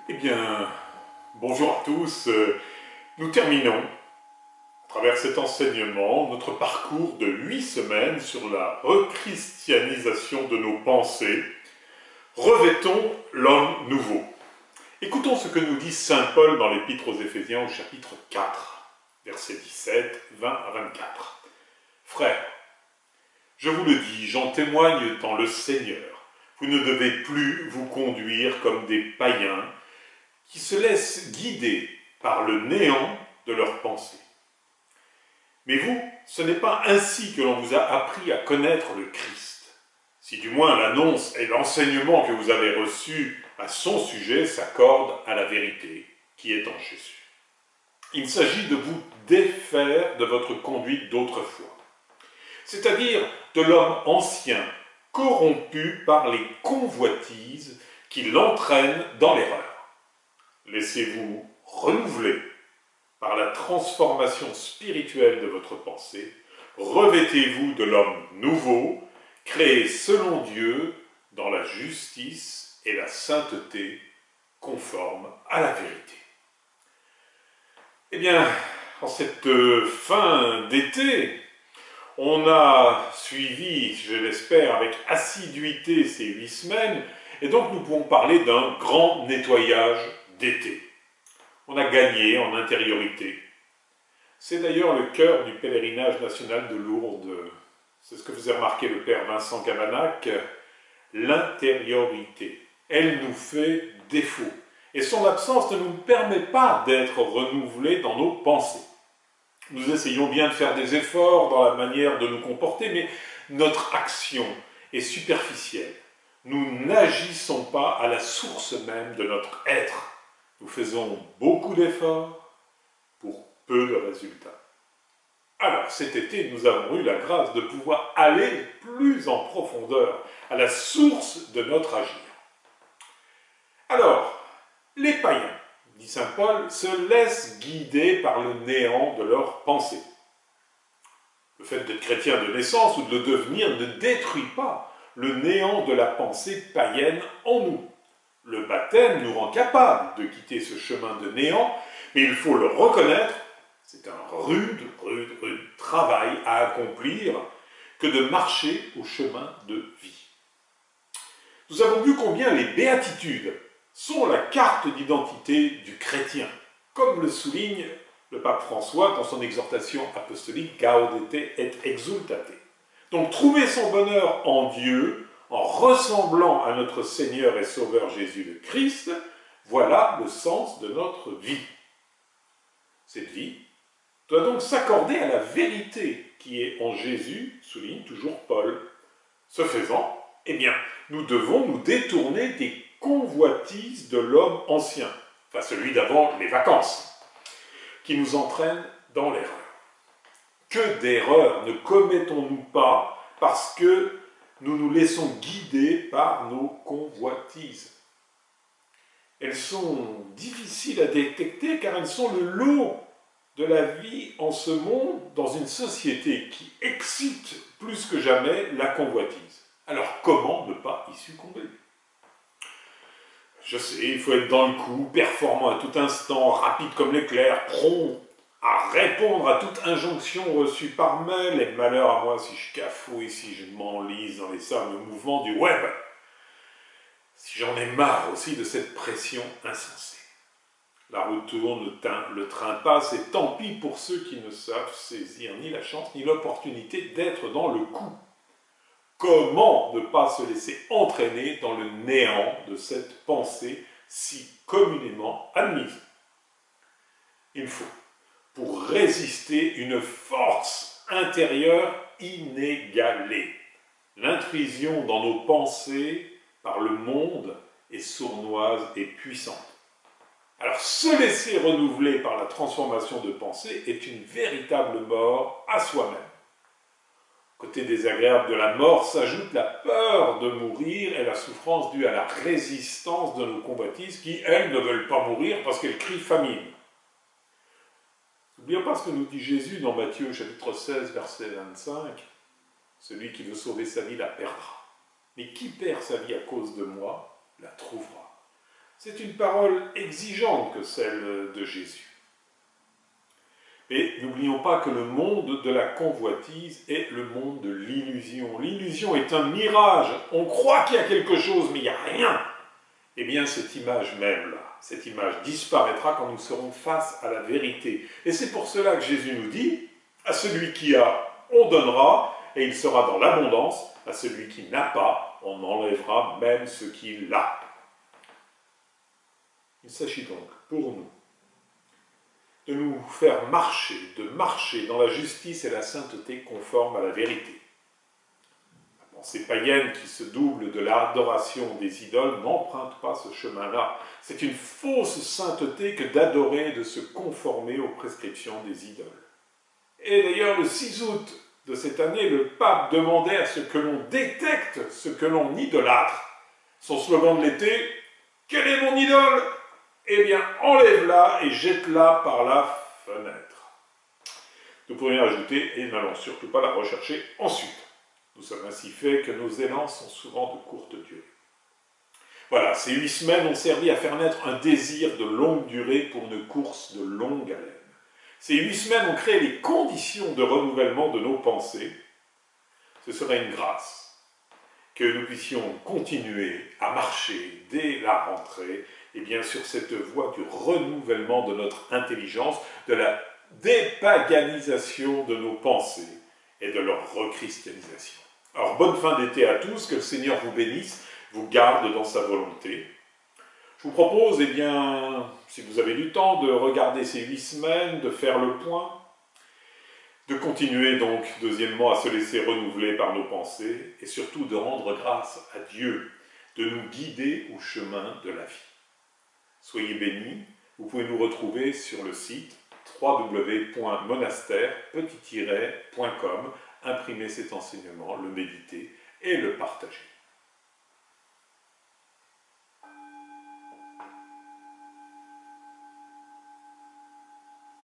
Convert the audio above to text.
Eh bien, bonjour à tous. Nous terminons, à travers cet enseignement, notre parcours de 8 semaines sur la rechristianisation de nos pensées. Revêtons l'homme nouveau. Écoutons ce que nous dit saint Paul dans l'Épître aux Éphésiens au chapitre 4, versets 17, 20 à 24. Frères, je vous le dis, j'en témoigne dans le Seigneur. Vous ne devez plus vous conduire comme des païens qui se laissent guider par le néant de leurs pensées. Mais vous, ce n'est pas ainsi que l'on vous a appris à connaître le Christ. Si du moins l'annonce et l'enseignement que vous avez reçus à son sujet s'accordent à la vérité qui est en Jésus. Il s'agit de vous défaire de votre conduite d'autrefois, c'est-à-dire de l'homme ancien, corrompu par les convoitises qui l'entraînent dans l'erreur. Laissez-vous renouveler par la transformation spirituelle de votre pensée. Revêtez-vous de l'homme nouveau, créé selon Dieu dans la justice et la sainteté conforme à la vérité. Eh bien, en cette fin d'été, on a suivi, je l'espère, avec assiduité ces 8 semaines, et donc nous pouvons parler d'un grand nettoyage d'été. On a gagné en intériorité. C'est d'ailleurs le cœur du pèlerinage national de Lourdes. C'est ce que faisait remarquer le père Vincent Cavanac, l'intériorité. Elle nous fait défaut. Et son absence ne nous permet pas d'être renouvelés dans nos pensées. Nous essayons bien de faire des efforts dans la manière de nous comporter, mais notre action est superficielle. Nous n'agissons pas à la source même de notre être. Nous faisons beaucoup d'efforts pour peu de résultats. Alors, cet été, nous avons eu la grâce de pouvoir aller plus en profondeur à la source de notre agir. Alors, les païens, dit saint Paul, se laissent guider par le néant de leurs pensées. Le fait d'être chrétien de naissance ou de le devenir ne détruit pas le néant de la pensée païenne en nous. Le baptême nous rend capables de quitter ce chemin de néant, mais il faut le reconnaître, c'est un rude travail à accomplir que de marcher au chemin de vie. Nous avons vu combien les béatitudes sont la carte d'identité du chrétien, comme le souligne le pape François dans son exhortation apostolique Gaudete et Exultate. Donc trouver son bonheur en Dieu, en ressemblant à notre Seigneur et Sauveur Jésus le Christ, voilà le sens de notre vie. Cette vie doit donc s'accorder à la vérité qui est en Jésus, souligne toujours Paul. Ce faisant, eh bien, nous devons nous détourner des convoitises de l'homme ancien, enfin celui d'avant les vacances, qui nous entraînent dans l'erreur. Que d'erreurs ne commettons-nous pas parce que nous nous laissons guider par nos convoitises. Elles sont difficiles à détecter car elles sont le lot de la vie en ce monde dans une société qui excite plus que jamais la convoitise. Alors comment ne pas y succomber? Je sais, il faut être dans le coup, performant à tout instant, rapide comme l'éclair, prompt à répondre à toute injonction reçue par mail, et malheur à moi si je cafouille, si je m'enlise dans les sables mouvements du web. Si j'en ai marre aussi de cette pression insensée. La roue tourne, le train passe, et tant pis pour ceux qui ne savent saisir ni la chance ni l'opportunité d'être dans le coup. Comment ne pas se laisser entraîner dans le néant de cette pensée si communément admise? Il faut, pour résister, une force intérieure inégalée. L'intrusion dans nos pensées par le monde est sournoise et puissante. Alors, se laisser renouveler par la transformation de pensée est une véritable mort à soi-même. Côté désagréable de la mort s'ajoute la peur de mourir et la souffrance due à la résistance de nos convoitises qui, elles, ne veulent pas mourir parce qu'elles crient famine. N'oublions pas ce que nous dit Jésus dans Matthieu chapitre 16, verset 25. Celui qui veut sauver sa vie la perdra. Mais qui perd sa vie à cause de moi la trouvera. C'est une parole exigeante que celle de Jésus. Et n'oublions pas que le monde de la convoitise est le monde de l'illusion. L'illusion est un mirage. On croit qu'il y a quelque chose, mais il n'y a rien. Eh bien, cette image même-là, cette image disparaîtra quand nous serons face à la vérité. Et c'est pour cela que Jésus nous dit, à celui qui a, on donnera, et il sera dans l'abondance. À celui qui n'a pas, on enlèvera même ce qu'il a. Il s'agit donc, pour nous, de nous faire de marcher dans la justice et la sainteté conforme à la vérité. La pensée païenne qui se double de l'adoration des idoles n'emprunte pas ce chemin-là. C'est une fausse sainteté que d'adorer et de se conformer aux prescriptions des idoles. Et d'ailleurs, le 6 août de cette année, le pape demandait à ce que l'on détecte ce que l'on idolâtre. Son slogan de l'été, « Quelle est mon idole ?» Eh bien, enlève-la et jette-la par la fenêtre. Nous pourrions ajouter, et n'allons surtout pas la rechercher ensuite. Nous sommes ainsi faits que nos élans sont souvent de courte durée. Voilà, ces 8 semaines ont servi à faire naître un désir de longue durée pour une course de longue haleine. Ces 8 semaines ont créé les conditions de renouvellement de nos pensées. Ce serait une grâce que nous puissions continuer à marcher dès la rentrée, et bien sur cette voie du renouvellement de notre intelligence, de la dépaganisation de nos pensées et de leur rechristianisation. Alors, bonne fin d'été à tous, que le Seigneur vous bénisse, vous garde dans sa volonté. Je vous propose, eh bien, si vous avez du temps, de regarder ces 8 semaines, de faire le point, de continuer donc, deuxièmement, à se laisser renouveler par nos pensées, et surtout de rendre grâce à Dieu, de nous guider au chemin de la vie. Soyez bénis, vous pouvez nous retrouver sur le site www.monastère-com, imprimer cet enseignement, le méditer et le partager.